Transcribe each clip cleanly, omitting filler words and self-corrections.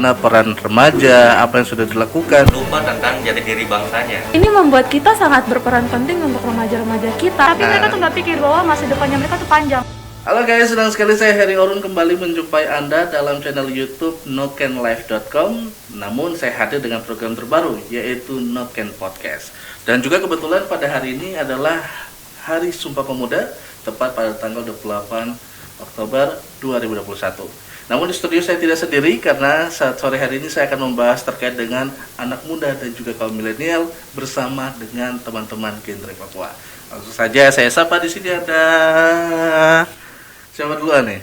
bagaimana peran remaja, apa yang sudah dilakukan. Lupa tentang jati diri bangsanya. Ini membuat kita sangat berperan penting untuk remaja-remaja kita. Tapi mereka tuh nggak pikir bahwa masa depannya mereka tuh panjang. Halo guys, senang sekali saya Heri Orun kembali menjumpai Anda dalam channel YouTube nokenlife.com. Namun saya hadir dengan program terbaru yaitu Noken Podcast. Dan juga kebetulan pada hari ini adalah Hari Sumpah Pemuda, tepat pada tanggal 28 Oktober 2021. Namun di studio saya tidak sendiri karena saat sore hari ini saya akan membahas terkait dengan anak muda dan juga kaum milenial bersama dengan teman-teman genre Papua. Langsung saja saya sapa, di sini ada siapa duluan nih?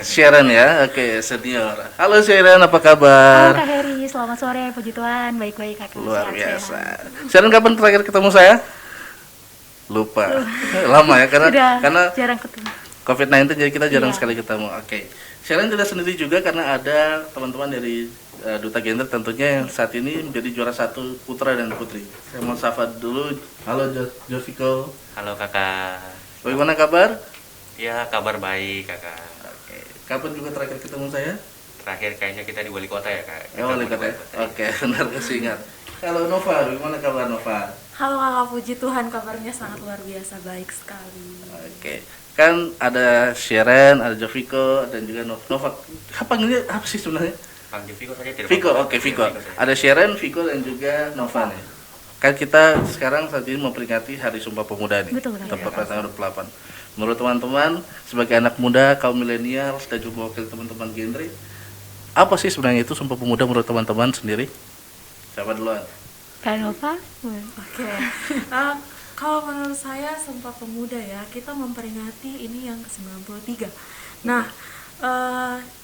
Sharon ya, oke, senior. Halo Sharon, apa kabar? Halo Kak Heri, selamat sore, puji Tuhan, baik-baik Kak. Luar biasa. Sharon, kapan terakhir ketemu saya? Lupa. Lama ya, karena jarang ketemu. COVID-19 jadi kita jarang Iya. sekali ketemu. Oke. Sharon tidak sendiri juga karena ada teman-teman dari Duta Gender tentunya yang saat ini menjadi juara 1 putra dan putri. Saya mau sapa dulu. Halo Joviko. Halo kakak. Bagaimana kabar? Ya kabar baik kakak. Oke. Kapan juga terakhir ketemu saya? Terakhir kayaknya kita di wali kota ya kak. Ya, wali kota. Oke, benar kasih ingat. Halo Nova, bagaimana kabar Nova? Halo Kakak, puji Tuhan, kabarnya sangat luar biasa, baik sekali. Oke. Kan ada Sharon, ada Joviko, dan juga Nova. Apa panggilnya apa sih sebenarnya? Panggil Viko saja tidak Viko, apa-apa. oke Viko. saja. Ada Sharon, Viko, dan juga Nova nih. Kan kita sekarang saat ini memperingati Hari Sumpah Pemuda nih. Betul, Tepat pada tanggal 28. Menurut teman-teman, sebagai anak muda, kaum milenial, dan juga wakil teman-teman genre, apa sih sebenarnya itu Sumpah Pemuda menurut teman-teman sendiri? Siapa duluan? Kak Nova? Oke. Kalau menurut saya Sumpah Pemuda ya, kita memperingati ini yang ke-93. Nah,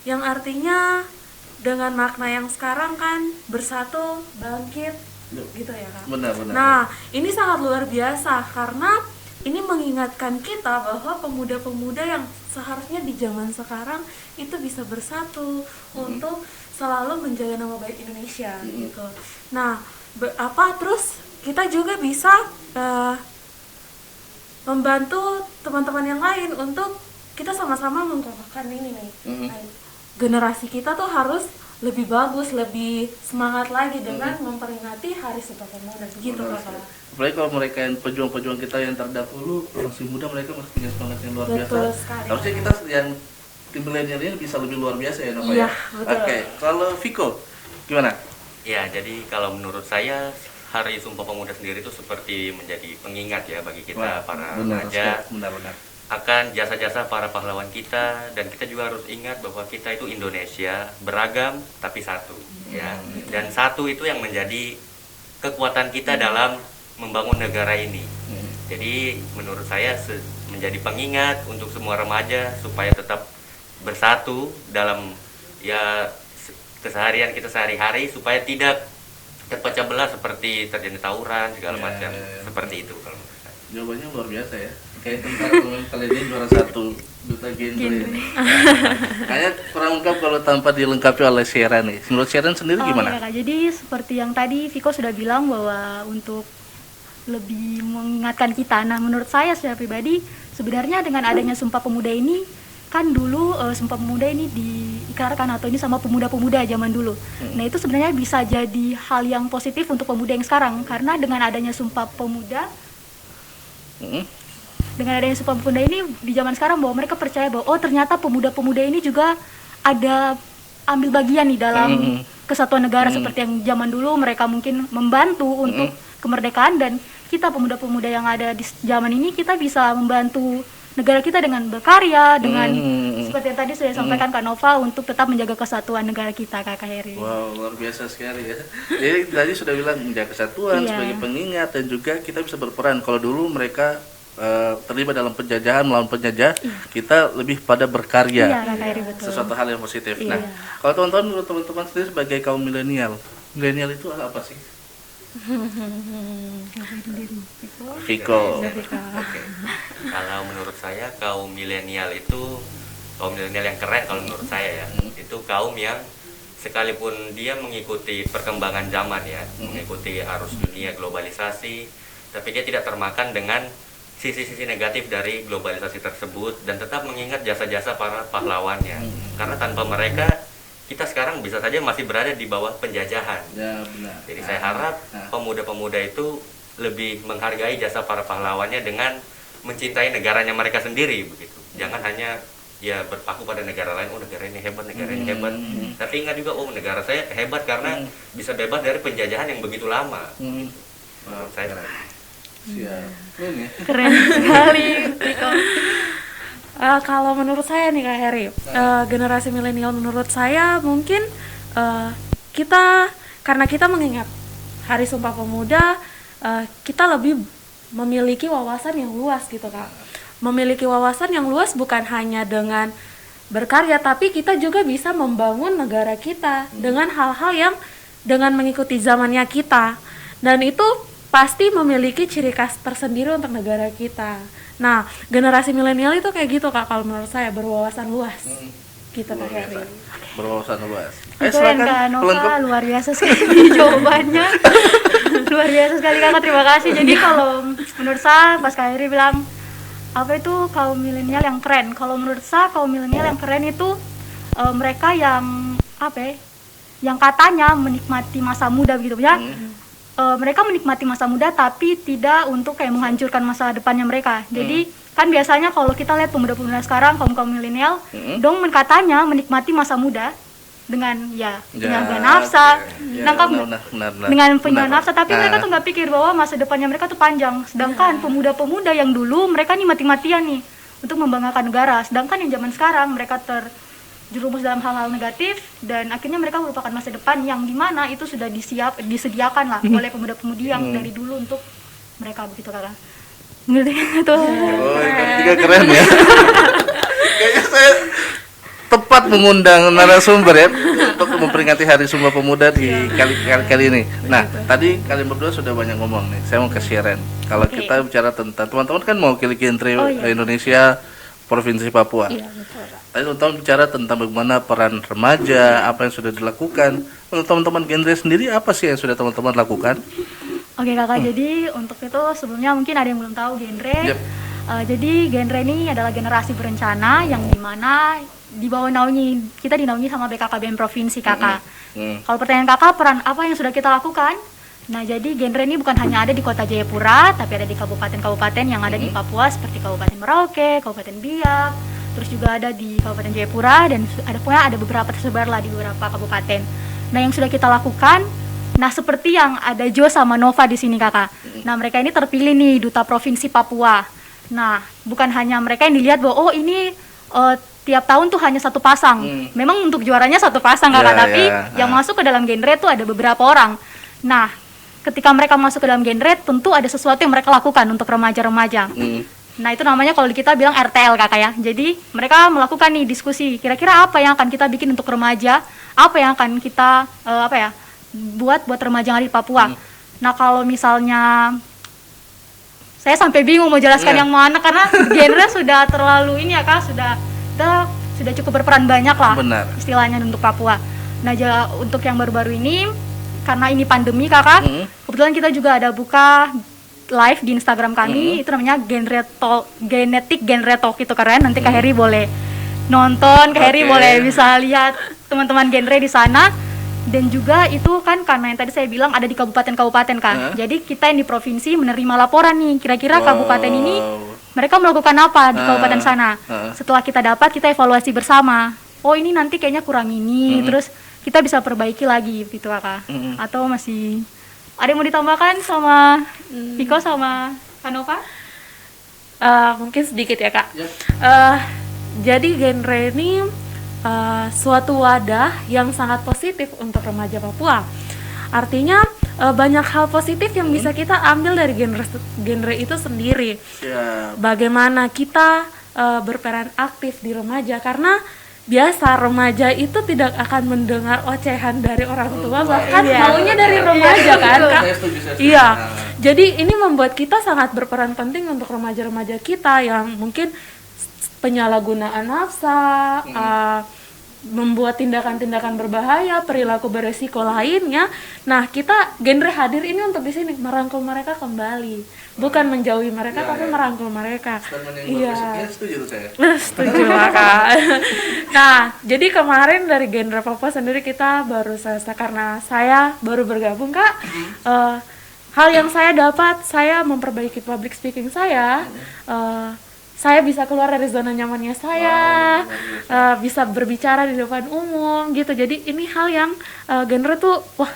yang artinya dengan makna yang sekarang kan bersatu, bangkit, gitu ya Kak. Benar. Nah, ini sangat luar biasa karena ini mengingatkan kita bahwa pemuda-pemuda yang seharusnya di zaman sekarang itu bisa bersatu untuk selalu menjaga nama baik Indonesia gitu. Nah, terus kita juga bisa membantu teman-teman yang lain untuk kita sama-sama mengkokohkan ini nih. Nah, generasi kita tuh harus lebih bagus, lebih semangat lagi dengan memperingati Hari Sumpah Pemuda gitu Kakak. Apalagi kalau mereka yang pejuang-pejuang kita yang terdahulu masih muda, mereka masih punya semangat yang luar biasa. Betul sekali. Harusnya kita yang tim milenial ini bisa lebih luar biasa ya Nova Iya, ya. betul. Oke, kalau Viko gimana? Ya jadi kalau menurut saya Hari Sumpah Pemuda sendiri itu seperti menjadi pengingat ya bagi kita para remaja benar. akan jasa-jasa para pahlawan kita, dan kita juga harus ingat bahwa kita itu Indonesia beragam tapi satu ya, dan satu itu yang menjadi kekuatan kita dalam membangun negara ini. Jadi menurut saya menjadi pengingat untuk semua remaja supaya tetap bersatu dalam ya keseharian kita sehari-hari, supaya tidak terpecah belah seperti terjadi tawuran segala macam seperti itu kalau menurut saya. Jawabannya luar biasa ya. Kayak teman kali ini juara 1 Duta Genre. Kayaknya kurang lengkap kalau tanpa dilengkapi oleh Sharon nih. Menurut Sharon sendiri gimana? Iya, Kak. Jadi seperti yang tadi Viko sudah bilang bahwa untuk lebih mengingatkan kita. Nah, menurut saya secara pribadi sebenarnya dengan adanya Sumpah Pemuda ini kan dulu Sumpah Pemuda ini diikrarkan atau ini sama pemuda-pemuda zaman dulu. Nah, itu sebenarnya bisa jadi hal yang positif untuk pemuda yang sekarang karena dengan adanya Sumpah Pemuda dengan adanya Sumpah Pemuda ini di zaman sekarang bahwa mereka percaya bahwa oh ternyata pemuda-pemuda ini juga ada ambil bagian nih dalam kesatuan negara seperti yang zaman dulu mereka mungkin membantu untuk kemerdekaan, dan kita pemuda-pemuda yang ada di zaman ini kita bisa membantu negara kita dengan berkarya, dengan seperti yang tadi sudah disampaikan Kak Nova untuk tetap menjaga kesatuan negara kita Kak Heri. Wow, luar biasa sekali ya. Jadi tadi sudah bilang menjaga kesatuan sebagai pengingat, dan juga kita bisa berperan. Kalau dulu mereka terlibat dalam penjajahan, melawan penjajah, kita lebih pada berkarya. Iya, Kak Heri, betul. Sesuatu hal yang positif. Iya. Nah, kalau teman-teman, menurut teman-teman sendiri sebagai kaum milenial itu apa sih? Viko. Kalau menurut saya kaum milenial yang keren kalau menurut saya ya. Itu kaum yang sekalipun dia mengikuti perkembangan zaman ya, mengikuti arus dunia globalisasi, tapi dia tidak termakan dengan sisi-sisi negatif dari globalisasi tersebut dan tetap mengingat jasa-jasa para pahlawannya. Karena tanpa mereka kita sekarang bisa saja masih berada di bawah penjajahan. Ya, benar. Jadi saya harap pemuda-pemuda itu lebih menghargai jasa para pahlawannya dengan mencintai negaranya mereka sendiri begitu. Jangan hanya ya berpaku pada negara lain, oh negara ini hebat, negara ini hebat. Tapi ingat juga, oh negara saya hebat karena bisa bebas dari penjajahan yang begitu lama. Menurut saya. Siap. Ini. Keren sekali Riko. Kalau menurut saya nih Kak Heri, generasi milenial menurut saya mungkin karena kita mengingat Hari Sumpah Pemuda, kita lebih memiliki wawasan yang luas gitu Kak. Memiliki wawasan yang luas bukan hanya dengan berkarya, tapi kita juga bisa membangun negara kita dengan hal-hal yang dengan mengikuti zamannya kita. Dan itu pasti memiliki ciri khas tersendiri untuk negara kita. Nah, generasi milenial itu kayak gitu Kak, kalau menurut saya berwawasan luas. Gitu Kak Heri. Berwawasan luas. Keren Kak Nova, luar biasa sekali jawabannya. Luar biasa sekali Kakak, terima kasih. Jadi kalau menurut saya pas Kak Heri bilang apa itu kaum milenial yang keren. Kalau menurut saya kaum milenial yang keren itu mereka yang apa ya? Yang katanya menikmati masa muda begitu ya. Mereka menikmati masa muda tapi tidak untuk kayak menghancurkan masa depannya mereka. Jadi kan biasanya kalau kita lihat pemuda-pemuda sekarang kaum milenial dong katanya menikmati masa muda dengan penyalahgunaan nafsa, dengan penyalahgunaan nafsa, tapi mereka tuh nggak pikir bahwa masa depannya mereka tuh panjang. Sedangkan pemuda-pemuda yang dulu mereka nih mati-matian nih untuk membanggakan negara, sedangkan yang zaman sekarang mereka terjerumus dalam hal-hal negatif dan akhirnya mereka merupakan masa depan yang dimana itu sudah disediakan lah oleh pemuda-pemudi yang dari dulu untuk mereka begitu Kakak. Ngerti kan tuh? Oh, itu keren ya. Kayaknya saya tepat mengundang narasumber ya untuk memperingati Hari Sumpah Pemuda di kali ini. Nah, tadi kalian berdua sudah banyak ngomong nih. Saya mau ke Sharon. Kalau kita bicara tentang teman-teman kan mau kili genre Indonesia Provinsi Papua. Iya, betul. Tadi teman-teman bicara tentang bagaimana peran remaja, apa yang sudah dilakukan. Untuk teman-teman genre sendiri apa sih yang sudah teman-teman lakukan? Oke Kakak, jadi untuk itu sebelumnya mungkin ada yang belum tahu genre. Yep. Jadi genre ini adalah generasi berencana yang dimana di bawah kita dinaungi sama BKKBN Provinsi Kakak. Kalau pertanyaan Kakak, peran apa yang sudah kita lakukan? Nah, jadi genre ini bukan hanya ada di Kota Jayapura, tapi ada di kabupaten-kabupaten yang ada di Papua seperti Kabupaten Merauke, Kabupaten Biak, terus juga ada di Kabupaten Jayapura dan ada beberapa tersebar lah di beberapa kabupaten. Nah, yang sudah kita lakukan, nah seperti yang ada Jo sama Nova di sini Kakak. Nah, mereka ini terpilih nih Duta Provinsi Papua. Nah, bukan hanya mereka yang dilihat bahwa ini tiap tahun tuh hanya satu pasang. Memang untuk juaranya satu pasang Kakak, tapi yang masuk ke dalam genre tuh ada beberapa orang. Nah, ketika mereka masuk ke dalam genre, tentu ada sesuatu yang mereka lakukan untuk remaja-remaja. Nah, itu namanya kalau kita bilang RTL Kakak ya. Jadi, mereka melakukan nih diskusi, kira-kira apa yang akan kita bikin untuk remaja, apa yang akan kita buat remaja yang ada di Papua. Nah, kalau misalnya saya sampai bingung mau jelaskan yang mana karena genre sudah terlalu ini ya Kak, sudah cukup berperan banyak lah. Benar. Istilahnya untuk Papua. Nah, untuk yang baru-baru ini karena ini pandemi Kakak, kebetulan kita juga ada buka live di Instagram kami, itu namanya Genetik Genre Talk, itu keren. Nanti Kak Heri boleh nonton, Kak Heri boleh bisa lihat teman-teman genre di sana. Dan juga itu kan karena yang tadi saya bilang ada di kabupaten-kabupaten Kak. Jadi kita yang di provinsi menerima laporan nih, kira-kira kabupaten ini mereka melakukan apa di kabupaten sana. Setelah kita dapat, kita evaluasi bersama. Oh, ini nanti kayaknya kurang ini, terus kita bisa perbaiki lagi gitu Kak. Atau masih ada yang mau ditambahkan sama Viko sama Kanova? Mungkin sedikit ya Kak. Jadi genre ini suatu wadah yang sangat positif untuk remaja Papua. Artinya banyak hal positif yang bisa kita ambil dari genre itu sendiri. Bagaimana kita berperan aktif di remaja, karena biasa remaja itu tidak akan mendengar ocehan dari orang tua, bahkan maunya dari remaja kan Kak? Iya. Jadi ini membuat kita sangat berperan penting untuk remaja-remaja kita yang mungkin penyalahgunaan nafsa, membuat tindakan-tindakan berbahaya, perilaku beresiko lainnya. Nah, kita genre hadir ini untuk di sini merangkul mereka kembali, bukan menjauhi mereka, tapi merangkul mereka. Iya. Setuju saya. Setuju Kak. Nah, jadi kemarin dari genre Papa sendiri kita baru selesai karena saya baru bergabung Kak. Hal yang saya dapat, saya memperbaiki public speaking saya bisa keluar dari zona nyamannya saya, bisa berbicara di depan umum gitu. Jadi ini hal yang genre tuh wah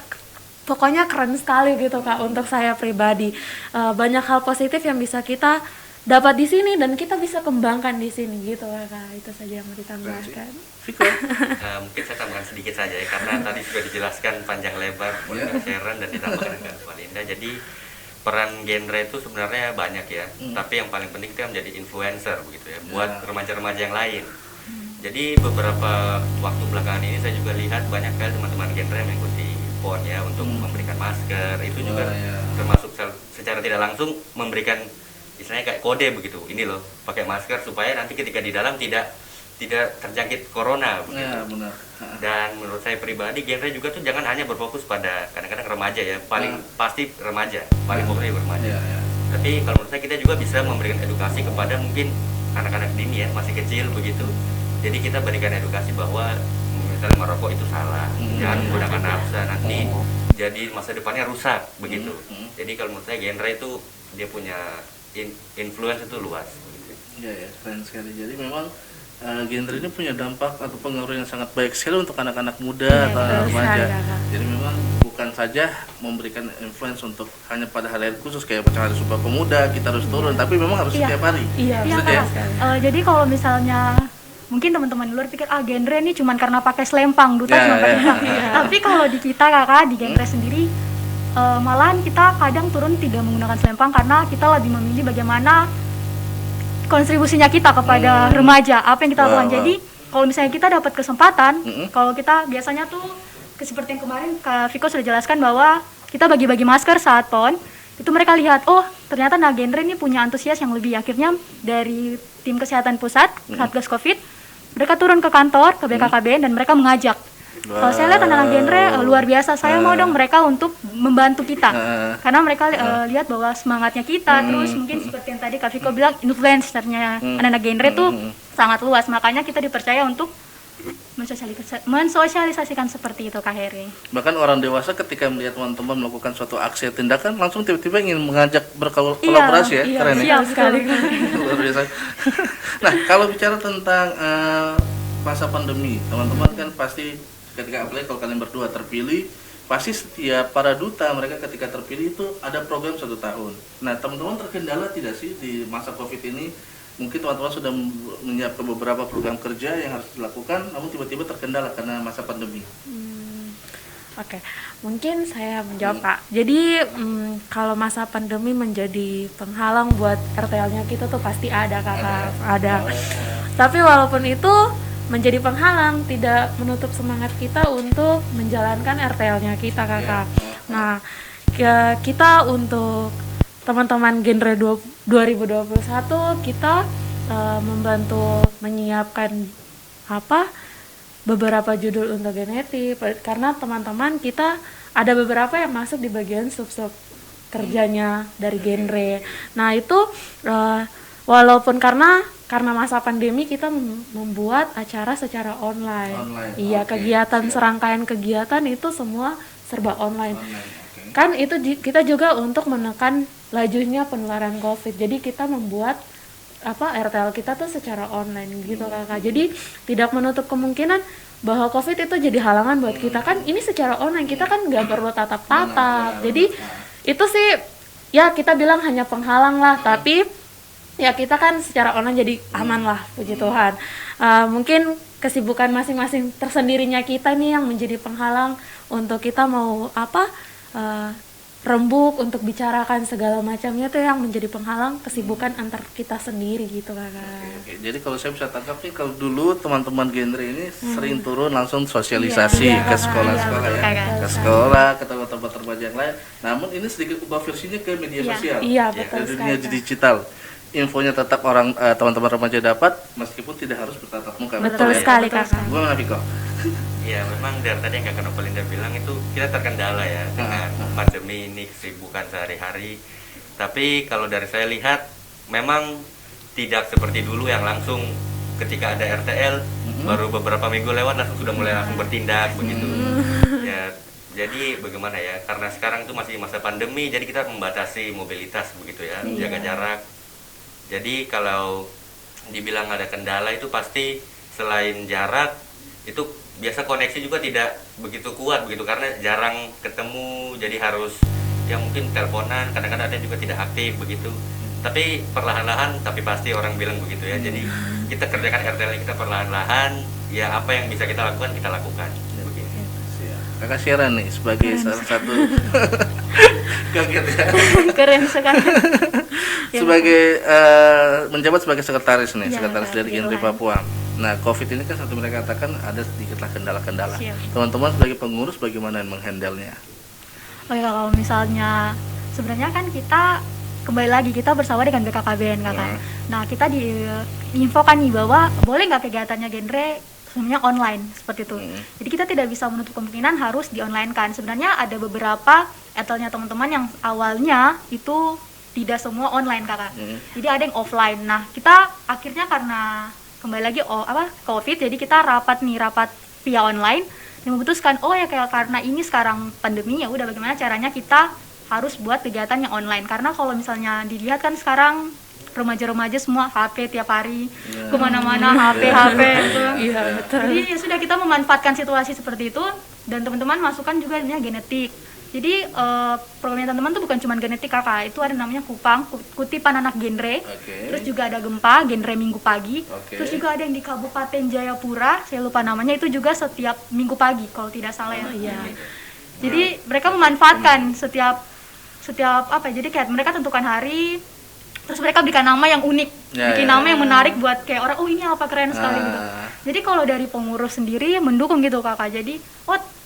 pokoknya keren sekali gitu Kak untuk saya pribadi. Banyak hal positif yang bisa kita dapat di sini dan kita bisa kembangkan di sini gitu Kak. Itu saja yang mau ditambahkan. Mungkin saya tambahkan sedikit saja ya, karena tadi sudah dijelaskan panjang lebar oleh Kak Sharon dan ditambahkan dengan Kak Linda. Jadi peran genre itu sebenarnya banyak ya, tapi yang paling penting kita menjadi influencer begitu ya, buat remaja-remaja yang lain. Jadi beberapa waktu belakangan ini saya juga lihat banyak sekali teman-teman genre yang mengikuti PON ya untuk memberikan masker. Itu juga termasuk secara tidak langsung memberikan istilahnya kayak kode begitu. Ini loh, pakai masker supaya nanti ketika di dalam tidak terjangkit corona begitu. Ya, benar. Dan menurut saya pribadi genre juga tuh jangan hanya berfokus pada kadang-kadang remaja ya, paling pasti remaja, paling fokusnya remaja. Tapi kalau menurut saya kita juga bisa memberikan edukasi kepada mungkin anak-anak dini ya, masih kecil begitu. Jadi kita berikan edukasi bahwa misalnya merokok itu salah, jangan menggunakan nafsa, nanti jadi masa depannya rusak begitu. Jadi kalau menurut saya genre itu dia punya influence itu luas. Iya ya, keren sekali. Jadi memang genre ini punya dampak atau pengaruh yang sangat baik sekali untuk anak-anak muda atau remaja. Jadi memang bukan saja memberikan influence untuk hanya pada hari-hari khusus kayak hari Sumpah Pemuda kita harus turun, tapi memang harus setiap hari. Iya Kak. Jadi kalau misalnya mungkin teman-teman di luar pikir genre ini cuma karena pakai selempang, duta cuma pakai selempang. Tapi kalau di kita Kakak di genre sendiri malahan kita kadang turun tidak menggunakan selempang karena kita lebih memilih bagaimana kontribusinya kita kepada remaja, apa yang kita lakukan. Jadi kalau misalnya kita dapat kesempatan, kalau kita biasanya tuh seperti yang kemarin Kak Viko sudah jelaskan bahwa kita bagi-bagi masker saat PON, itu mereka lihat, oh ternyata genre ini punya antusias yang lebih. Akhirnya dari tim kesehatan pusat, Satgas Covid, mereka turun ke kantor, ke BKKBN dan mereka mengajak. Kalau saya lihat anak-anak genre luar biasa, saya mau dong mereka untuk membantu kita, karena mereka lihat bahwa semangatnya kita, terus mungkin seperti yang tadi Kak Viko bilang, influencernya anak-anak genre itu sangat luas, makanya kita dipercaya untuk mensosialisasikan seperti itu Kak Heri. Bahkan orang dewasa ketika melihat teman-teman melakukan suatu aksi tindakan langsung tiba-tiba ingin mengajak berkolaborasi ya, keren ya. Siap sekali. Luar biasa. Nah, kalau bicara tentang masa pandemi, teman-teman kan pasti ketika apalagi kalau kalian berdua terpilih, pasti setiap para duta mereka ketika terpilih itu ada program 1 tahun. Nah, teman-teman terkendala tidak sih di masa Covid ini? Mungkin teman-teman sudah menyiapkan beberapa program kerja yang harus dilakukan, namun tiba-tiba terkendala karena masa pandemi. Oke, mungkin saya menjawab Kak. Jadi kalau masa pandemi menjadi penghalang buat RTL-nya kita tuh pasti ada Kakak, ada. Tapi walaupun itu menjadi penghalang, tidak menutup semangat kita untuk menjalankan RTL-nya kita Kakak. Nah, kita untuk teman-teman genre 2021 kita membantu menyiapkan beberapa judul untuk genetik, karena teman-teman kita ada beberapa yang masuk di bagian sub-sub kerjanya dari genre. Nah itu walaupun karena masa pandemi kita membuat acara secara online. Iya, kegiatan serangkaian kegiatan itu semua serba online. Kan itu kita juga untuk menekan lajunya penularan COVID. Jadi kita membuat RTL kita tuh secara online gitu Kakak. Jadi tidak menutup kemungkinan bahwa COVID itu jadi halangan buat kita. Kan ini secara online, kita kan nggak perlu tatap-tatap. Jadi itu sih ya kita bilang hanya penghalang lah, tapi ya kita kan secara online jadi aman lah, puji Tuhan. Mungkin kesibukan masing-masing tersendirinya kita nih yang menjadi penghalang untuk kita mau rembuk untuk bicarakan segala macamnya tuh yang menjadi penghalang kesibukan antar kita sendiri gitu Kakak. Oke. Jadi kalau saya bisa tangkap nih, kalau dulu teman-teman genre ini sering turun langsung sosialisasi ke sekolah-sekolah ke sekolah, ke tempat-tempat remaja yang lain. Namun ini sedikit ubah versinya ke media sosial, Iya, betul ke dunia digital. infonya tetap teman-teman remaja dapat meskipun tidak harus bertatap muka. Betul ya? sekali, Betul Kakak. sekali. Gimana Viko? Ya memang dari tadi yang Kakak Novalinda bilang itu kita terkendala ya dengan pandemi ini, kesibukan sehari-hari. Tapi kalau dari saya lihat memang tidak seperti dulu yang langsung ketika ada RTL baru beberapa minggu lewat langsung sudah mulai langsung bertindak begitu. Ya jadi bagaimana ya, karena sekarang itu masih masa pandemi jadi kita membatasi mobilitas begitu ya, jaga jarak. Jadi kalau dibilang ada kendala itu pasti selain jarak itu biasa koneksi juga tidak begitu kuat begitu karena jarang ketemu, jadi harus ya mungkin teleponan, kadang-kadang ada juga tidak aktif begitu. Tapi perlahan-lahan tapi pasti orang bilang begitu ya. Jadi kita kerjakan RTL kita perlahan-lahan, ya apa yang bisa kita lakukan kita lakukan. Begitu. Kakak Syera nih sebagai salah satu kaget ya. Keren sekali. Sebagai menjabat sebagai sekretaris nih, Ya, sekretaris dari Alhamdulillah. Genre Papua. Nah, COVID ini kan satu mereka katakan ada sedikitlah kendala-kendala. Siap. Teman-teman sebagai pengurus bagaimana menghandle-nya? Oke, kalau misalnya sebenarnya kan kita kembali lagi kita bersama dengan BKKBN Kakak. Nah, kita diinfokan nih bahwa boleh nggak kegiatannya Genre sebenarnya online seperti itu. Jadi kita tidak bisa menutup kemungkinan harus di online kan. Sebenarnya ada beberapa etelnya teman-teman yang awalnya itu tidak semua online Kakak. Jadi ada yang offline. Nah, kita akhirnya karena kembali lagi COVID, jadi kita rapat via online dan memutuskan ya kayak karena ini sekarang pandemi ya udah bagaimana caranya kita harus buat kegiatan yang online, karena kalau misalnya dilihat kan sekarang remaja-remaja semua HP tiap hari kemana-mana HP gitu. Iya, betul. Jadi ya sudah kita memanfaatkan situasi seperti itu dan teman-teman masukkan juga genetik. Jadi programnya teman-teman tuh bukan cuma genetik Kakak, itu ada namanya Kupang, kutipan anak genre. Terus juga ada Gempa, genre minggu pagi. Terus juga ada yang di Kabupaten Jayapura, saya lupa namanya, itu juga setiap minggu pagi kalau tidak salah ya. Iya. Jadi mereka memanfaatkan setiap jadi kayak mereka tentukan hari, terus mereka berikan nama yang unik, bikin nama yang menarik buat kayak orang, ini apa keren sekali gitu. Jadi kalau dari pengurus sendiri mendukung gitu Kakak. Jadi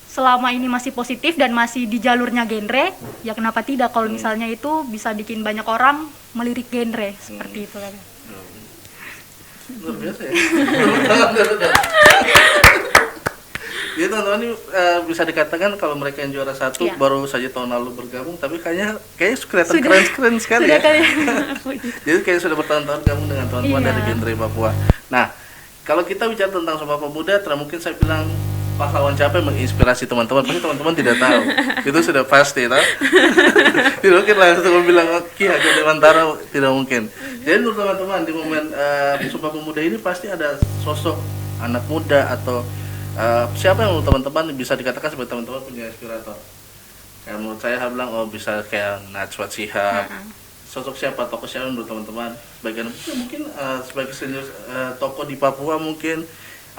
selama ini masih positif dan masih di jalurnya genre, ya kenapa tidak kalau misalnya itu bisa bikin banyak orang melirik genre seperti itu kan. Luar biasa ya. Jadi teman-teman ini bisa dikatakan kalau mereka yang juara satu baru saja tahun lalu bergabung, tapi kayaknya kelihatan keren sekali ya. Jadi kayak sudah bertahun-tahun gabung dengan teman-teman dari Genre Papua. Nah, kalau kita bicara tentang Sumpah Pemuda, mungkin saya bilang pahlawan siapa yang menginspirasi teman-teman, pasti teman-teman tidak tahu. Itu sudah pasti, tahu? Tidak mungkin langsung bilang Ki Hajar Dewantara, tidak mungkin. Jadi menurut teman-teman di momen Sumpah Pemuda ini pasti ada sosok anak muda atau siapa yang menurut teman-teman bisa dikatakan sebagai teman-teman punya inspirator? Kayak menurut saya bilang bisa kayak Najwa Shihab. Sosok siapa, tokoh siapa menurut teman-teman? Bagian mungkin sebagai senior tokoh di Papua mungkin,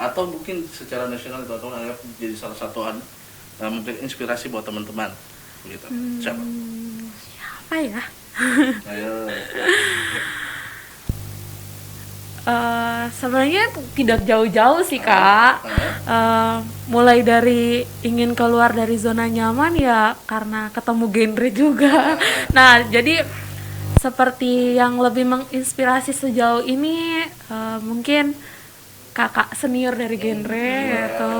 atau mungkin secara nasional teman-teman anggap jadi salah satu memberi inspirasi buat teman-teman. Begitu. Siapa? Siapa ya? Ayo. Sebenarnya tidak jauh-jauh sih Kak. Mulai dari ingin keluar dari zona nyaman ya karena ketemu genre juga. Nah jadi seperti yang lebih menginspirasi sejauh ini mungkin kakak senior dari genre yaitu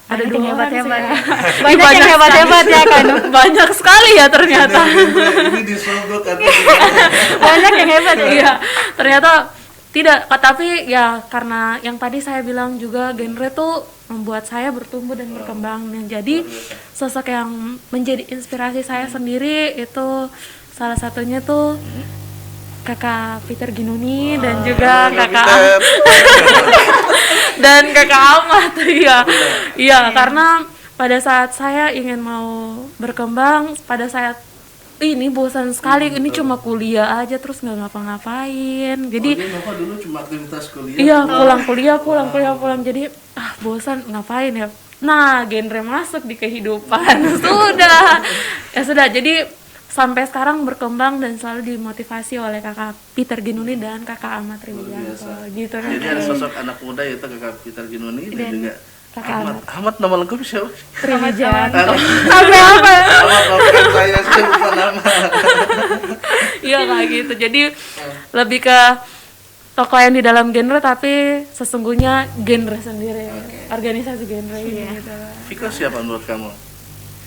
ada dua hebat-hebat orang sih, ya. banyak yang hebat-hebat ya kan. Banyak sekali ya ternyata. Ini disogok kan. Banyak yang hebat ya. Iya, ternyata tidak, tapi ya karena yang tadi saya bilang juga genre tuh membuat saya bertumbuh dan berkembang. Jadi sosok yang menjadi inspirasi saya sendiri itu salah satunya tuh kakak Peter Ginuni dan juga kakak dan kakak Ahmad. Iya, karena pada saat saya ingin mau berkembang, pada saat ini bosan sekali, ini cuma kuliah aja terus nggak ngapa-ngapain. Jadi Bapak dulu cuma aktivitas kuliah. iya, pulang. Jadi bosan ngapain ya? Nah, genre masuk di kehidupan. Sudah. Jadi sampai sekarang berkembang dan selalu dimotivasi oleh kakak Peter Ginuni dan kakak Ahmad Triwijanto. Gitu kan. Jadi ada sosok anak muda yaitu kakak Peter Ginuni dan juga Ahmad. Ahmad nama lengkap siapa? Triwijaya. Sampai apa? Ahmad, maafkan saya lupa nama. Iya kayak gitu. Jadi lebih ke tokoh yang di dalam genre tapi sesungguhnya genre sendiri. Organisasi genre ini gitu. Vika siapa menurut kamu?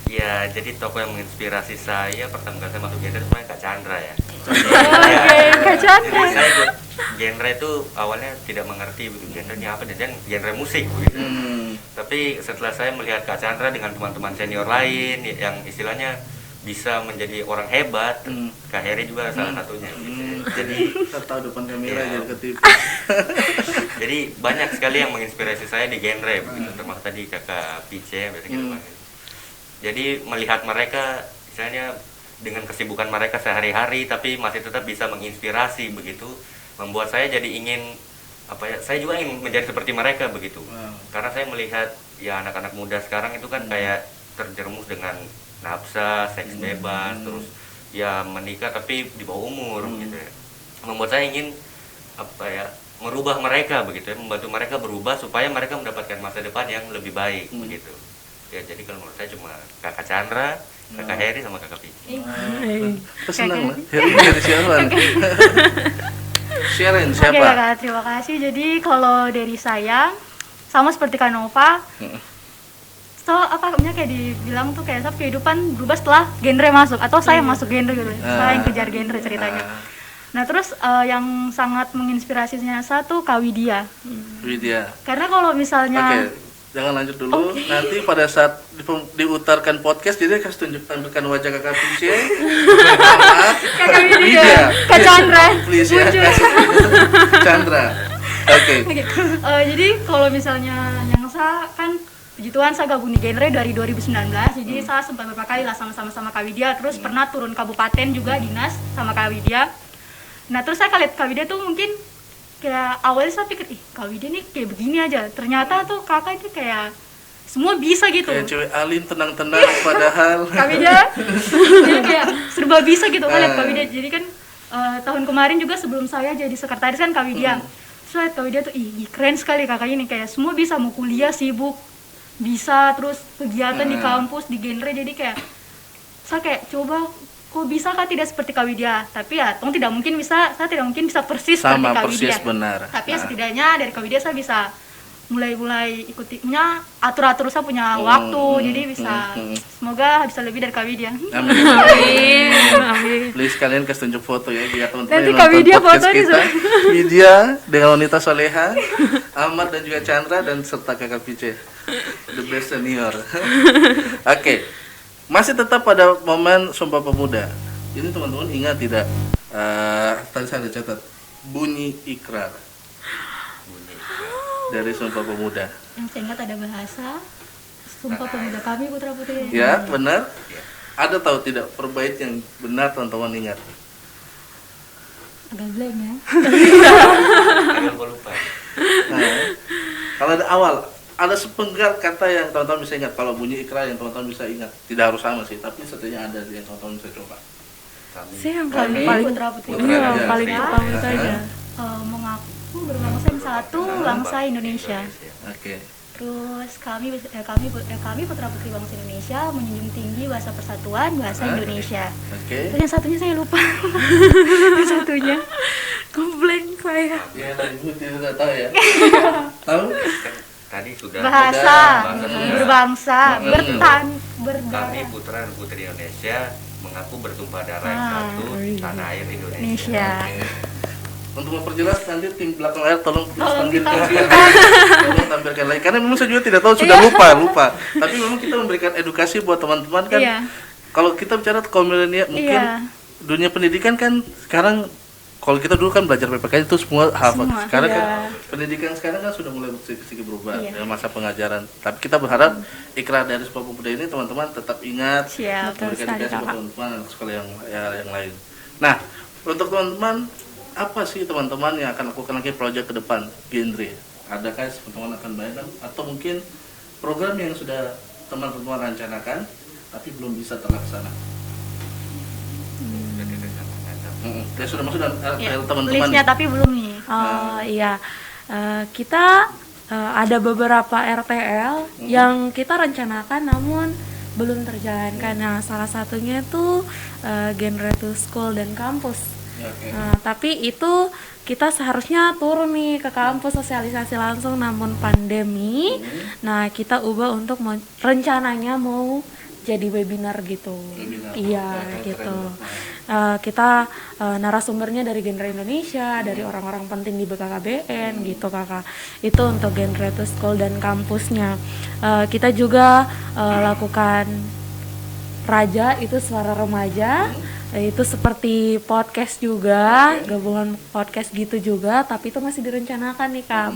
Ya, jadi tokoh yang menginspirasi saya pertama kali saya masuk genre sebenarnya Kak Chandra ya. Kak Chandra. Jadi saya ikut genre itu awalnya tidak mengerti begitu genrenya apa dan genre musik begitu. Tapi setelah saya melihat Kak Chandra dengan teman-teman senior lain yang istilahnya bisa menjadi orang hebat, Kak Heri juga salah satunya. Gitu. Jadi Kita tahu depan kamera Iya. jadi ketipu. jadi banyak sekali yang menginspirasi saya di genre begitu, termasuk tadi Kakak Pice yang biasa kita panggil. Jadi melihat mereka misalnya dengan kesibukan mereka sehari-hari tapi masih tetap bisa menginspirasi begitu, membuat saya jadi ingin saya juga ingin menjadi seperti mereka begitu. Karena saya melihat ya anak-anak muda sekarang itu kan kayak terjerumus dengan nafsa, seks bebas, terus ya menikah tapi di bawah umur gitu ya. Membuat saya ingin merubah mereka begitu ya, membantu mereka berubah supaya mereka mendapatkan masa depan yang lebih baik begitu. Ya jadi kalau menurut saya cuma Kakak Chandra, Kakak Heri sama Kakak Pici. Senang lah. Heri siapa? Sharon Oke siapa? Kak, terima kasih. Jadi kalau dari saya sama seperti Kak Nova. So kayak dibilang tuh kayak kehidupan berubah setelah genre masuk atau saya masuk genre gitu. Saya yang kejar genre ceritanya. Nah terus yang sangat menginspirasinya satu Kak Widya. Widya. Karena kalau misalnya Oke, jangan lanjut dulu. Nanti pada saat diutarkan podcast, jadi kasih tampilkan wajah Kakak Pice, Kakak Widya, Widya. Kak Chandra, Please ya, muncul. kasih Chandra. Oke. Jadi kalau misalnya yang saya kan puji Tuhan saya gabung di genre dari 2019. Jadi saya sempat beberapa kali lah sama-sama Kak Widya. Terus pernah turun kabupaten juga dinas sama Kak Widya. Nah terus saya lihat Kak Widya tuh mungkin kayak awalnya saya pikir Kak Widya nih kayak begini aja. Ternyata tuh kakak itu kayak semua bisa gitu. Kayak cewek alim tenang-tenang padahal. Kak Widya jadi kayak serba bisa gitu kan lihat Kak Widya. Jadi kan tahun kemarin juga sebelum saya jadi sekretaris kan Kak Widya. Terus lihat Kak Widya tuh keren sekali kakak ini, kayak semua bisa, mau kuliah sibuk bisa, terus kegiatan di kampus di genre. Jadi kayak saya kayak coba kok bisa Kak tidak seperti Kak Widya, tapi ya saya tidak mungkin bisa persis seperti Sama Kak persis Widya. benar. Tapi ya setidaknya dari Kak Widya saya bisa mulai ikuti atur-atur, saya punya waktu, jadi bisa semoga bisa lebih dari Kak Widya. Amin. Please kalian kasih tunjuk foto ya biar teman-teman Nanti yang Kak nonton Widya podcast foto di kita. Widya dengan wanita soleha, Ahmad dan juga Chandra dan serta Kakak Pice, the best senior. Oke, masih tetap pada momen Sumpah Pemuda. Ini teman-teman ingat tidak? Tadi saya ada catat bunyi ikrar dari Sumpah Pemuda. Yang saya ingat ada bahasa Sumpah Pemuda kami putra putri. Ya, benar. Ada tahu tidak perbait yang benar teman-teman ingat? Agak blank ya. Agak lupa. Nah, kalau ada awal, ada sepenggal kata yang teman-teman bisa ingat. Kalau bunyi ikrar yang teman-teman bisa ingat, tidak harus sama sih, tapi setidaknya ada yang teman-teman bisa coba. Saya yang Kami paling putra putri. putra iya, aja. paling pertama itu aja. Mengaku berbangsa yang satu, bangsa Indonesia. Oke. Terus kami putra putri bangsa Indonesia menjunjung tinggi bahasa persatuan, bahasa Indonesia. Oke. Terus yang satunya saya lupa. Yang satunya. Blank saya. Ya, Ibu tidak tahu ya. Tahu? Tadi sudah Bahasa, sudah. berbangsa, Hmm. Kami berdarah. putra dan putri Indonesia mengaku bertumpah darah yang Ah, satu, tanah air Indonesia. Indonesia. Oke. Untuk memperjelas nanti tim belakang layar tolong Tolong tampilkan ditampilkan. tolong tampilkan lagi karena memang saya juga tidak tahu, sudah lupa. Tapi memang kita memberikan edukasi buat teman-teman kan. Iya. Kalau kita bicara kaum milenial mungkin Iya. dunia pendidikan kan sekarang, kalau kita dulu kan belajar PPK itu semua hafal. Semua, Sekarang iya. kan pendidikan sekarang kan sudah mulai sedikit berubah Iya. ya, masa pengajaran. Tapi kita berharap ikrar dari Sumpah Pemuda ini teman-teman tetap ingat, Siap, memberikan sekali, edukasi buat Kakak. teman-teman anak sekolah yang lain. Nah, untuk teman-teman, apa sih teman-teman yang akan lakukan lagi proyek ke depan genre? Adakah teman-teman akan bayangkan atau mungkin program yang sudah teman-teman rencanakan tapi belum bisa terlaksana? Ya sudah masuk dalam Ya, teman-teman. listnya tapi belum nih. Iya, kita ada beberapa RTL yang kita rencanakan namun belum terjalankan. Nah, salah satunya itu genre to school dan kampus. Nah, tapi itu kita seharusnya turun nih ke kampus sosialisasi langsung, namun pandemi. Nah, kita ubah untuk rencananya mau jadi webinar gitu. Iya, gitu. Kita narasumbernya dari genre Indonesia, dari orang-orang penting di BKKBN gitu kakak. Itu untuk genre to school dan kampusnya. Kita juga lakukan Raja, itu suara remaja. Itu seperti podcast juga, gabungan podcast gitu juga, tapi itu masih direncanakan nih kak,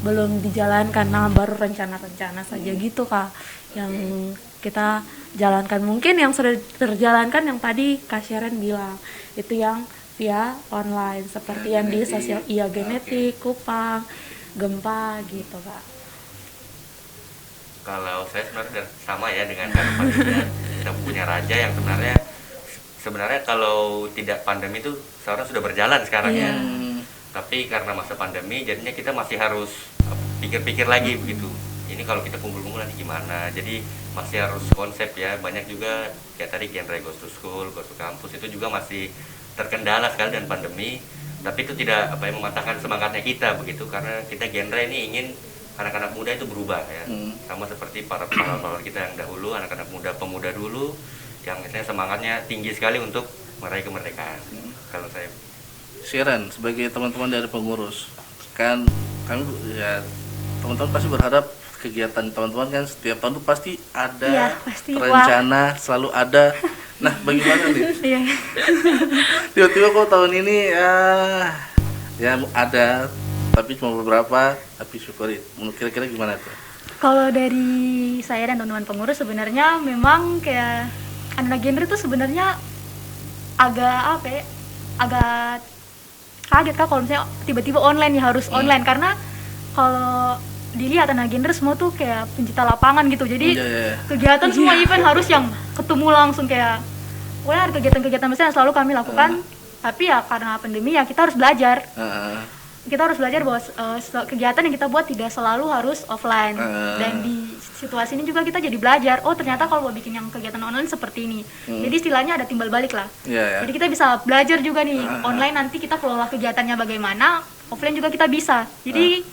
belum dijalankan. Nah, baru rencana-rencana saja gitu kak yang kita jalankan. Mungkin yang sudah terjalankan yang tadi Kak Sharon bilang itu yang via online seperti yang di sosial genetik, Kupang, Gempa gitu kak. Kalau saya sebenarnya sama ya dengan Kak Nova juga. Kita punya Raja yang sebenarnya kalau tidak pandemi itu seharusnya sudah berjalan sekarang ya. Tapi karena masa pandemi jadinya kita masih harus pikir-pikir lagi begitu. Ini kalau kita kumpul-kumpul nanti gimana? Jadi masih harus konsep ya. Banyak juga kayak tadi genre Ghost to School, Ghost to Campus itu juga masih terkendala sekali dengan pandemi. Tapi itu tidak mematahkan semangatnya kita begitu, karena kita genre ini ingin anak-anak muda itu berubah ya. Sama seperti para pahlawan kita yang dahulu, anak-anak pemuda dulu yang misalnya semangatnya tinggi sekali untuk meraih kemerdekaan. Kalau saya Sharon, sebagai teman-teman dari pengurus, kan kami ya teman-teman pasti berharap kegiatan teman-teman kan setiap tahun tuh pasti ada Iya, pasti. rencana, selalu ada. Nah, bagaimana nih? Iya. Tiba-tiba kok tahun ini ya ada, tapi cuma beberapa, tapi syukuri. Kira-kira gimana tuh? Kalau dari saya dan teman-teman pengurus sebenarnya memang kayak anak genre itu sebenarnya agak agak kaget kak kalau misalnya tiba-tiba online ya, harus online, karena kalau dilihat anak genre semua tuh kayak pencipta lapangan gitu, jadi kegiatan semua event harus yang ketemu langsung, kayak pokoknya ada kegiatan-kegiatan besar yang selalu kami lakukan. Tapi ya karena pandemi ya kita harus belajar. Kita harus belajar bahwa kegiatan yang kita buat tidak selalu harus offline. Dan di situasi ini juga kita jadi belajar, oh ternyata kalau mau bikin yang kegiatan online seperti ini. Jadi istilahnya ada timbal balik lah. Jadi kita bisa belajar juga nih, online nanti kita kelola kegiatannya bagaimana, offline juga kita bisa. Jadi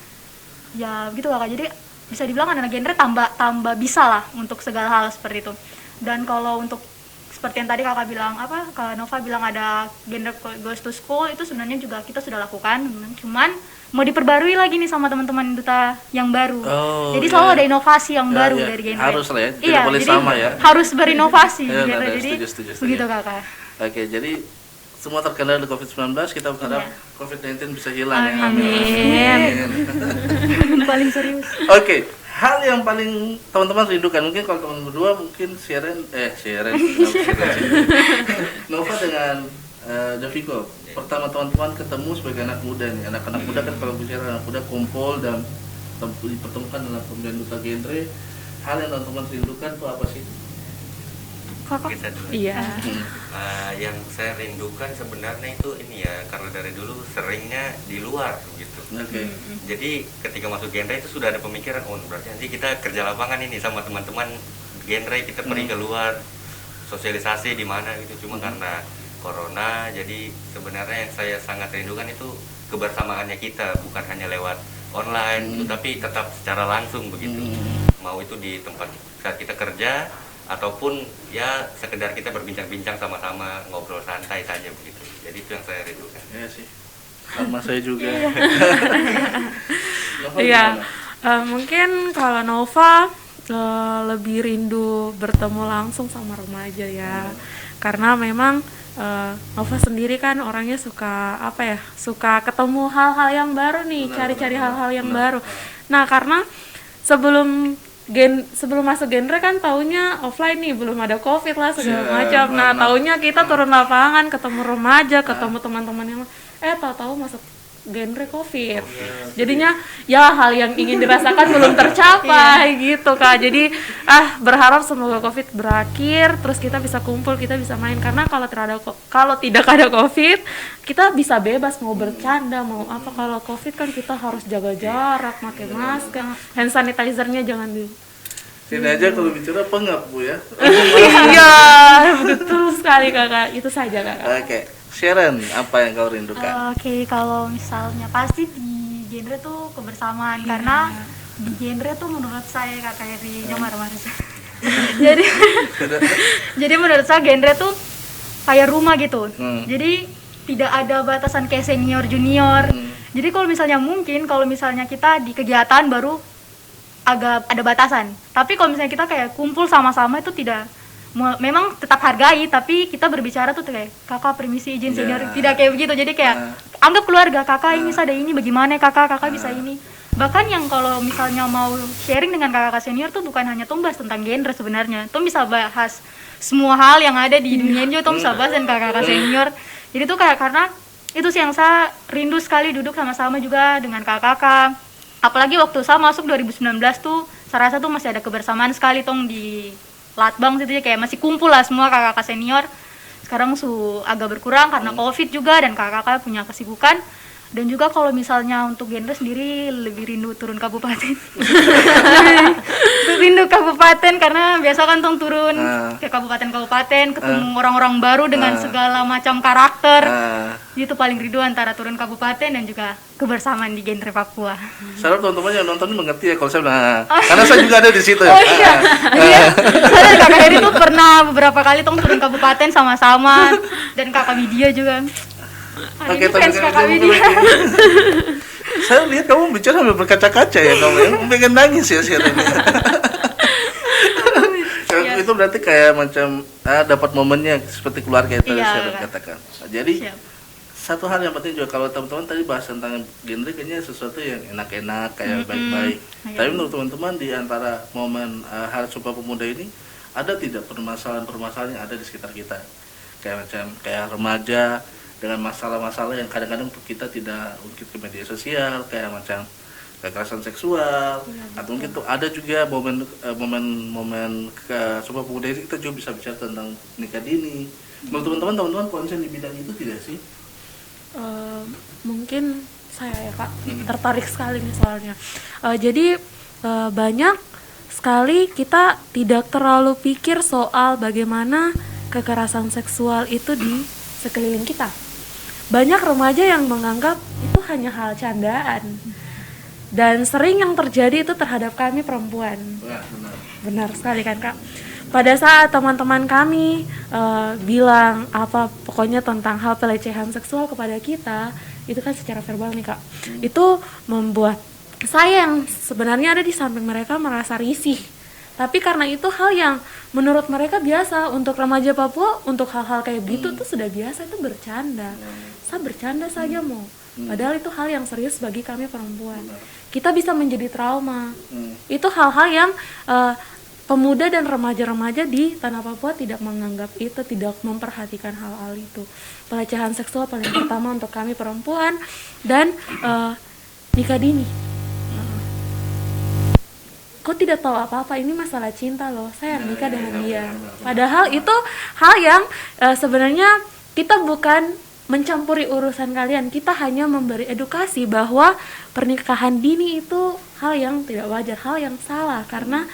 ya gitu lah kak, jadi bisa dibilang anak genre tambah bisa lah untuk segala hal seperti itu. Dan kalau untuk seperti yang tadi kakak bilang, Kak Nova bilang ada genre Ghost to School, itu sebenarnya juga kita sudah lakukan, cuman mau diperbarui lagi nih sama teman-teman duta yang baru. Jadi selalu ada inovasi yang baru dari genre. Harus lah ya, tidak boleh sama ya. Harus berinovasi gitu. Jadi setuju. begitu kakak. Oke, jadi semua terkendala dari COVID-19, kita berharap COVID-19 bisa hilang ya. Amin. Paling serius. Oke, hal yang paling teman-teman rindukan, mungkin kalau teman berdua mungkin Sharon Nova dengan Daviko. Pertama teman-teman ketemu sebagai anak muda nih. Anak-anak muda kan kalau bicara anak muda kumpul dan dipertemukan dalam pemilihan duta genre. Hal yang teman-teman rindukan itu apa sih? kita dulu. Iya. Yang saya rindukan sebenarnya itu ini ya, karena dari dulu seringnya di luar gitu. Jadi ketika masuk genre itu sudah ada pemikiran, oh berarti nanti kita kerja lapangan ini sama teman-teman genre, kita pergi keluar sosialisasi di mana gitu. Cuma karena corona, jadi sebenarnya yang saya sangat rindukan itu kebersamaannya kita, bukan hanya lewat online gitu, tapi tetap secara langsung begitu. Mau itu di tempat saat kita kerja ataupun ya sekedar kita berbincang-bincang sama-sama, ngobrol santai saja begitu. Jadi itu yang saya rindukan. Iya sih, sama saya juga. Iya, mungkin kalau Nova lebih rindu bertemu langsung sama remaja ya, karena memang Nova sendiri kan orangnya suka suka ketemu hal-hal yang baru nih, cari-cari hal-hal yang baru. Nah, karena sebelum masuk genre kan taunya offline nih, belum ada covid lah segala macam. Nah, taunya kita turun lapangan, ketemu remaja, ketemu teman-teman yang tahu-tahu masuk genre COVID. Jadinya ya hal yang ingin dirasakan belum tercapai gitu Kak. Jadi berharap semoga COVID berakhir, terus kita bisa kumpul, kita bisa main, karena kalau tidak ada COVID, kita bisa bebas mau bercanda, mau apa. Kalau COVID kan kita harus jaga jarak, pakai masker, hand sanitizer-nya jangan di. Sini aja kalau bicara pengap Bu ya. Iya, betul sekali Kakak. Itu saja Kakak. Oke, Sharon, apa yang kau rindukan? Oke, kalau misalnya pasti di genre tuh kebersamaan, karena di genre tuh menurut saya Kakak Heri marah-marah. jadi jadi menurut saya genre tuh kayak rumah gitu. Jadi tidak ada batasan kayak senior junior. Jadi kalau misalnya kita di kegiatan baru agak ada batasan. Tapi kalau misalnya kita kayak kumpul sama-sama itu tidak, memang tetap hargai, tapi kita berbicara tuh kayak kakak permisi izin senior, tidak kayak begitu. Jadi kayak anggap keluarga, kakak ini ada ini, bagaimana kakak bisa ini. Bahkan yang kalau misalnya mau sharing dengan kakak senior tuh bukan hanya bahas tentang genre sebenarnya, tuh bisa bahas semua hal yang ada di dunia ini, tuh bisa bahas dengan kakak senior. Jadi tuh kayak, karena itu sih yang saya rindu sekali, duduk sama-sama juga dengan kakak-kakak. Apalagi waktu saya masuk 2019 tuh saya rasa tuh masih ada kebersamaan sekali di Latbang situ ya, kayak masih kumpul lah semua kakak-kakak senior. Sekarang agak berkurang karena COVID juga, dan kakak-kakak punya kesibukan. Dan juga kalau misalnya untuk genre sendiri lebih rindu turun kabupaten. Rindu kabupaten karena biasa kan turun ke kabupaten-kabupaten, ketemu orang-orang baru dengan segala macam karakter. Itu paling rindu antara turun kabupaten dan juga kebersamaan di genre Papua. Saya teman-teman yang nonton mengerti ya kalau saya bilang, karena saya juga ada di situ. Oh iya. Saya dan Kakak Heri tuh pernah beberapa kali turun kabupaten sama-sama, dan Kakak Widya juga. Oke, fans Kakak Widya. Saya lihat kamu bicara sambil berkaca-kaca ya kamu, pengen nangis ya Sharon. Itu berarti kayak macam dapat momennya seperti keluarga itu Sharon katakan. Jadi satu hal yang penting juga, kalau teman-teman tadi bahas tentang genre, kayaknya sesuatu yang enak-enak kayak baik-baik. Tapi menurut teman-teman di antara momen Hari Sumpah Pemuda ini ada tidak permasalahan-permasalahan yang ada di sekitar kita, kayak remaja dengan masalah-masalah yang kadang-kadang kita tidak ungkit ke media sosial, kayak macam kekerasan seksual, atau mungkin tuh ada juga momen ke Sumpah Pemuda ini kita juga bisa bicara tentang nikah dini. Menurut teman-teman konsen di bidang itu tidak sih? Mungkin saya ya Kak tertarik sekali nih soalnya. Jadi banyak sekali kita tidak terlalu pikir soal bagaimana kekerasan seksual itu di sekeliling kita. Banyak remaja yang menganggap itu hanya hal candaan, dan sering yang terjadi itu terhadap kami perempuan. Benar sekali kan Kak. Pada saat teman-teman kami bilang pokoknya tentang hal pelecehan seksual kepada kita, itu kan secara verbal nih Kak. Itu membuat saya yang sebenarnya ada di samping mereka merasa risih. Tapi karena itu hal yang menurut mereka biasa, untuk remaja Papua untuk hal-hal kayak gitu tuh sudah biasa, itu bercanda. Saya bercanda saja mau. Padahal itu hal yang serius bagi kami perempuan. Kita bisa menjadi trauma. Itu hal-hal yang pemuda dan remaja-remaja di tanah Papua tidak menganggap itu, tidak memperhatikan hal-hal itu. Pelecehan seksual paling pertama untuk kami perempuan, dan nikah dini. Kok tidak tahu apa-apa, ini masalah cinta loh, saya nikah dengan dia. Padahal itu hal yang sebenarnya kita bukan mencampuri urusan kalian, kita hanya memberi edukasi bahwa pernikahan dini itu hal yang tidak wajar, hal yang salah, karena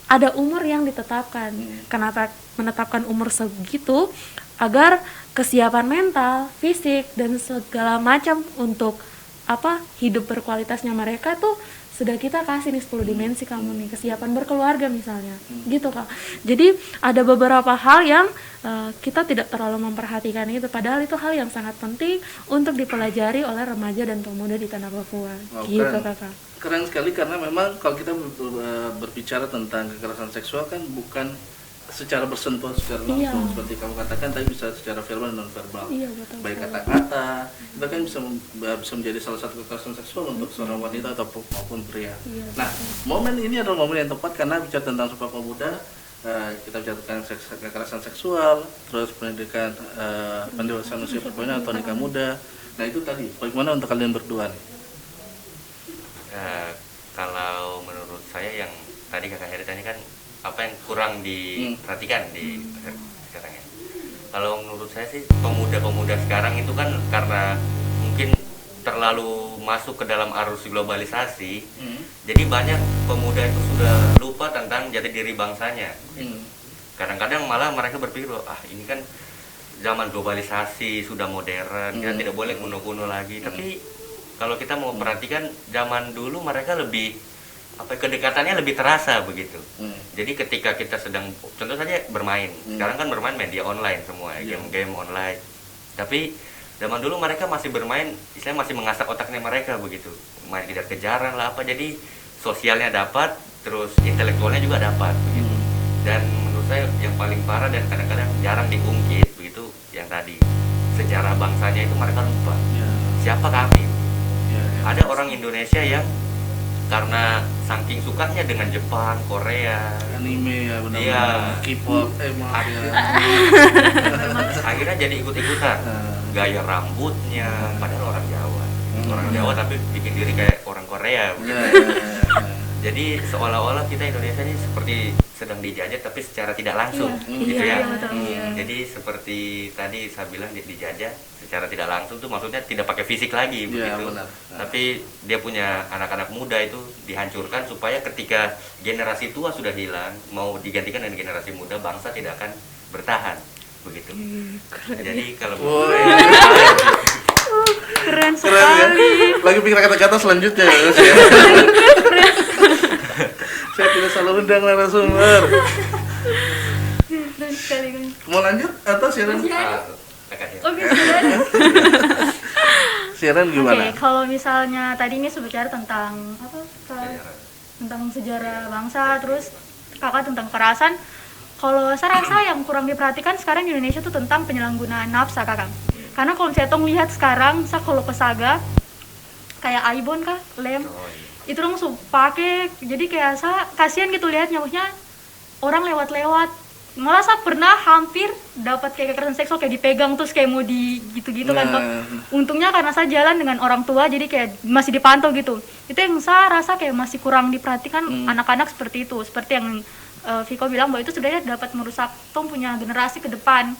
ada umur yang ditetapkan. Kenapa menetapkan umur segitu? Agar kesiapan mental, fisik, dan segala macam untuk hidup berkualitasnya mereka tuh sudah kita kasih nih 10 dimensi kamu nih, kesiapan berkeluarga misalnya, gitu Kak. Jadi ada beberapa hal yang kita tidak terlalu memperhatikan itu, padahal itu hal yang sangat penting untuk dipelajari oleh remaja dan pemuda di tanah Papua. Gitu Kakak. Keren sekali, karena memang kalau kita berbicara tentang kekerasan seksual kan bukan secara bersentuhan secara langsung seperti kamu katakan, tapi bisa secara verbal dan non verbal. Baik kata-kata itu kan bisa menjadi salah satu kekerasan seksual untuk seorang wanita maupun pria. Nah, momen ini adalah momen yang tepat karena bicara tentang Sumpah Pemuda. kita bicara tentang kekerasan seksual, terus pendidikan pendewasaan usia perkawinan atau nikah muda. Nah itu tadi, bagaimana untuk kalian berdua nih? Kalau menurut saya yang tadi kakak Heri tanya kan apa yang kurang diperhatikan di sekarang ya. Kalau menurut saya sih pemuda-pemuda sekarang itu kan karena mungkin terlalu masuk ke dalam arus globalisasi, jadi banyak pemuda itu sudah lupa tentang jati diri bangsanya. Kadang-kadang malah mereka berpikir, ini kan zaman globalisasi sudah modern, kita tidak boleh kuno-kuno lagi. Tapi kalau kita mau perhatikan zaman dulu mereka lebih kedekatannya lebih terasa begitu. Jadi ketika kita sedang contoh saja bermain, sekarang kan bermain media online semua, game-game online. Tapi zaman dulu mereka masih bermain, istilahnya masih mengasah otaknya mereka begitu, main kejar-kejaran lah apa, jadi sosialnya dapat, terus intelektualnya juga dapat begitu. Dan menurut saya yang paling parah dan kadang-kadang jarang diungkit begitu, yang tadi sejarah bangsanya itu mereka lupa. Siapa kami? Ada orang Indonesia yang karena saking sukanya dengan Jepang, Korea, anime ya benar, K-pop, akhirnya jadi ikut-ikutan gaya rambutnya, padahal orang Jawa tapi bikin diri kayak orang Korea. Jadi seolah-olah kita Indonesia ini seperti sedang dijajah tapi secara tidak langsung, gitu ya. Jadi seperti tadi saya bilang dijajah secara tidak langsung tuh maksudnya tidak pakai fisik lagi begitu. Tapi dia punya anak-anak muda itu dihancurkan supaya ketika generasi tua sudah hilang mau digantikan dengan generasi muda, bangsa tidak akan bertahan begitu. Jadi kalau keren sekali. Ya? Lagi pikir kata-kata selanjutnya ya. Saya tidak selalu undang narasumber. Keren sekali kan. Mau lanjut atau siaran? Siaran gimana? Kalau misalnya tadi ini bicara tentang tentang sejarah bangsa, terus kakak tentang kekerasan. Kalau saya rasa yang kurang diperhatikan sekarang di Indonesia tuh tentang penyalahgunaan nafsa kakak. Karena kalau saya lihat sekarang, saya kalau ke Saga kayak Aibon kah, lem, itu langsung pakai, jadi kayak saya kasihan gitu lihatnya, maksudnya orang lewat-lewat, malah saya pernah hampir dapat kayak kekerasan seksual, kayak dipegang terus kayak mau di gitu-gitu kan toh. Untungnya karena saya jalan dengan orang tua jadi kayak masih dipantau gitu. Itu yang saya rasa kayak masih kurang diperhatikan anak-anak seperti itu, seperti yang Viko bilang bahwa itu sebenarnya dapat merusak tong punya generasi ke depan.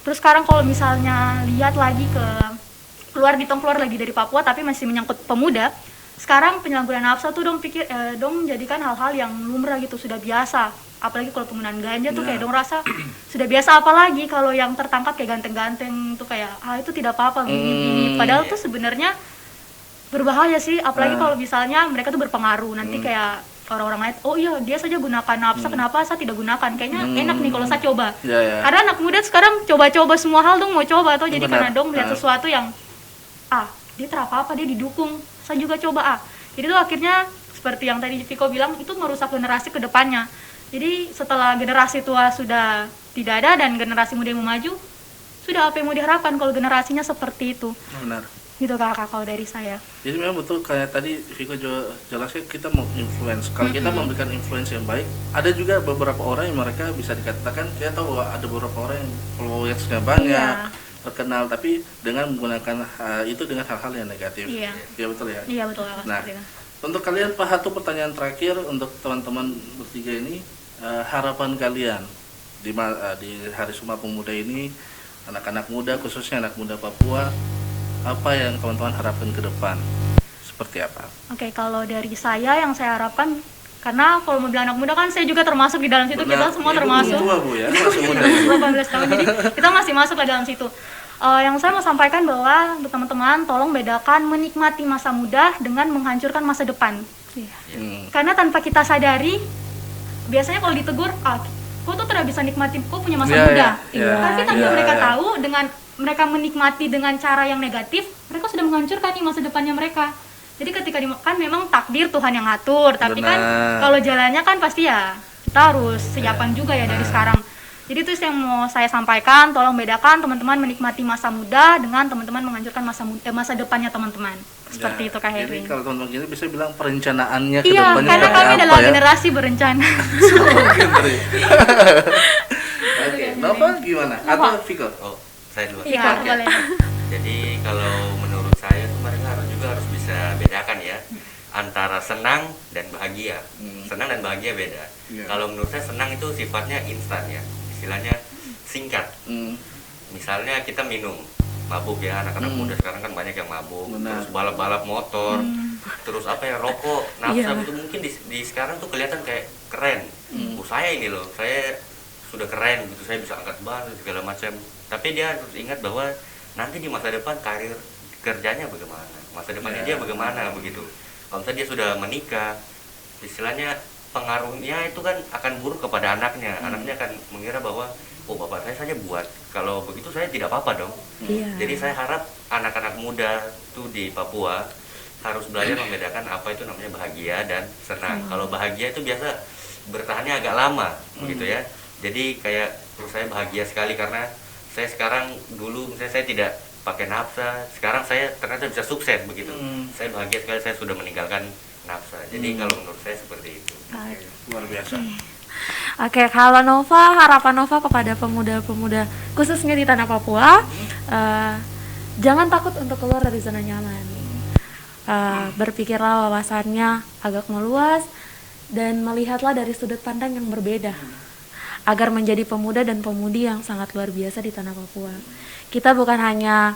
Terus sekarang kalau misalnya lihat lagi keluar lagi dari Papua tapi masih menyangkut pemuda, sekarang penyalahgunaan nafsa tuh dong jadikan hal-hal yang lumrah gitu, sudah biasa. Apalagi kalau penggunaan ganja tuh kayak dong rasa sudah biasa, apalagi kalau yang tertangkap kayak ganteng-ganteng tuh kayak itu tidak apa-apa gini-gini. Padahal tuh sebenarnya berbahaya sih, apalagi kalau misalnya mereka tuh berpengaruh nanti kayak orang-orang lain, oh iya dia saja gunakan nafsa, kenapa saya tidak gunakan, kayaknya enak nih kalau saya coba. Karena anak muda sekarang coba-coba semua hal dong mau coba atau jadi karena dong melihat sesuatu yang dia terapa-apa, dia didukung, saya juga coba jadi tuh akhirnya seperti yang tadi Viko bilang, itu merusak generasi ke depannya. Jadi setelah generasi tua sudah tidak ada dan generasi muda yang maju, sudah apa yang mau diharapkan kalau generasinya seperti itu. Benar. Gitu kakak kalau dari saya. Jadi memang betul kayak tadi Viko jelaskan, kita mau influence. Kalau kita memberikan influence yang baik, ada juga beberapa orang yang mereka bisa dikatakan, kita tahu bahwa ada beberapa orang yang followersnya banyak, terkenal, tapi dengan menggunakan itu dengan hal-hal yang negatif. Iya betul ya. Iya betul kakak. Nah, untuk kalian satu pertanyaan terakhir untuk teman-teman bertiga ini, harapan kalian di Hari Sumpah Pemuda ini, anak-anak muda khususnya anak muda Papua, apa yang teman-teman harapkan ke depan? Seperti apa? Oke, kalau dari saya yang saya harapkan, karena kalau mau bilang anak muda kan saya juga termasuk di dalam situ. Benar, kita semua termasuk. Tua Bu ya, masih muda. 18 tahun, jadi kita masih masuk ke dalam situ. Yang saya mau sampaikan bahwa untuk teman-teman tolong bedakan menikmati masa muda dengan menghancurkan masa depan. Karena tanpa kita sadari, biasanya kalau ditegur, kok tuh tidak bisa nikmati, kok punya masa muda. Tapi tanpa mereka tahu, dengan mereka menikmati dengan cara yang negatif, mereka sudah menghancurkan nih masa depannya mereka. Jadi ketika kan memang takdir Tuhan yang ngatur, tapi kan kalau jalannya kan pasti ya kita harus siapkan juga ya dari sekarang. Jadi itu yang mau saya sampaikan, tolong bedakan teman-teman menikmati masa muda dengan teman-teman menghancurkan masa depannya teman-teman. Seperti itu Kak Heri. Jadi kalau teman-teman gini bisa bilang perencanaannya ke Iya, depannya karena kayak kami apa adalah ya? generasi berencana. Oke, Nova gimana? Atau Viko? Oh, saya dulu. Iya, Oke. boleh. Jadi kalau menurut saya tuh mereka harus bisa bedakan ya antara senang dan bahagia. Senang dan bahagia beda. Iya. Kalau menurut saya senang itu sifatnya instan ya, istilahnya singkat. Misalnya kita minum, mabuk ya, anak-anak muda sekarang kan banyak yang mabuk, Benar. terus balap-balap motor, terus apa ya, rokok, nafsa itu mungkin di sekarang tuh kelihatan kayak keren. Saya ini loh, saya sudah keren gitu, saya bisa angkat ban segala macam. Tapi dia harus ingat bahwa nanti di masa depan karir kerjanya bagaimana, masa depannya dia bagaimana begitu. Kalau misalnya dia sudah menikah, istilahnya pengaruhnya itu kan akan buruk kepada anaknya. Anaknya akan mengira bahwa oh bapak saya saja buat, kalau begitu saya tidak apa-apa dong. Jadi saya harap anak-anak muda tuh di Papua harus belajar membedakan apa itu namanya bahagia dan senang. Kalau bahagia itu biasa bertahannya agak lama begitu ya. Jadi kayak terus saya bahagia sekali karena saya sekarang, dulu misalnya saya tidak pakai nafsa, sekarang saya ternyata bisa sukses begitu. Saya bahagia sekali saya sudah meninggalkan nafsa. Jadi kalau menurut saya seperti itu. Luar biasa. Oke, kalau Nova, harapan Nova kepada pemuda-pemuda khususnya di tanah Papua, jangan takut untuk keluar dari zona nyaman. Berpikirlah wawasannya agak meluas dan melihatlah dari sudut pandang yang berbeda agar menjadi pemuda dan pemudi yang sangat luar biasa di tanah Papua. Kita bukan hanya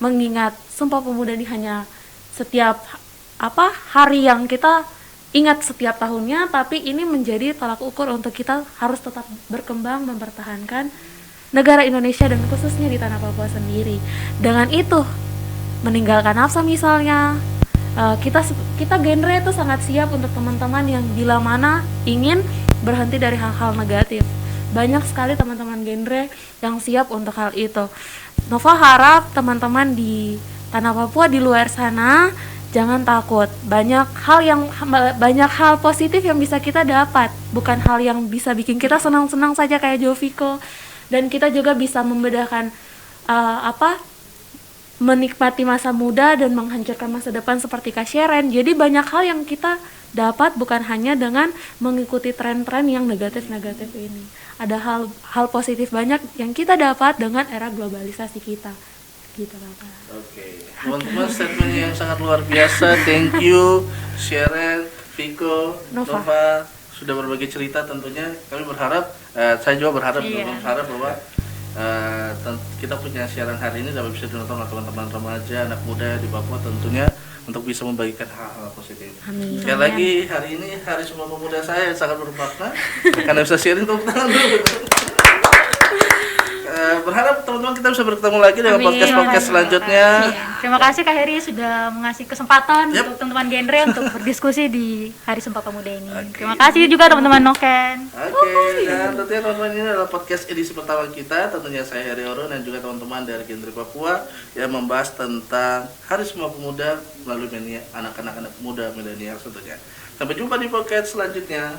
mengingat Sumpah Pemuda ini hanya setiap hari yang kita ingat setiap tahunnya, tapi ini menjadi tolak ukur untuk kita harus tetap berkembang mempertahankan negara Indonesia dan khususnya di tanah Papua sendiri. Dengan itu meninggalkan nafsa misalnya, kita genre itu sangat siap untuk teman-teman yang bila mana ingin berhenti dari hal-hal negatif. Banyak sekali teman-teman genre yang siap untuk hal itu. Nova harap teman-teman di tanah Papua di luar sana jangan takut. Banyak hal positif yang bisa kita dapat, bukan hal yang bisa bikin kita senang-senang saja kayak Joviko. Dan kita juga bisa membedakan menikmati masa muda dan menghancurkan masa depan seperti Kak Sharon. Jadi banyak hal yang kita dapat bukan hanya dengan mengikuti tren-tren yang negatif-negatif ini. Ada hal positif banyak yang kita dapat dengan era globalisasi kita. Gitu Kakak. Oke, teman-teman, statement yang sangat luar biasa. Thank you Sharon, Viko, Nova sudah berbagi cerita. Tentunya kami berharap, saya juga berharap, bahwa kita punya siaran hari ini dapat bisa ditonton oleh teman-teman remaja, anak muda di Papua tentunya untuk bisa membagikan hal-hal positif. Amin. Sekali lagi hari ini Hari Sumpah Pemuda saya yang sangat bermakna karena bisa sharing tepuk tangan dulu. Berharap teman-teman kita bisa bertemu lagi dengan podcast selanjutnya. Terima kasih Kak Heri sudah mengasih kesempatan untuk teman-teman genre untuk berdiskusi di Hari Sumpah Pemuda ini. Terima kasih juga teman-teman Noken. Oke, dan tentunya teman-teman ini adalah podcast edisi pertama kita. Tentunya saya Heri Orun dan juga teman-teman dari genre Papua yang membahas tentang Hari Sumpah Pemuda melalui anak-anak muda milenial tentunya. Sampai jumpa di podcast selanjutnya.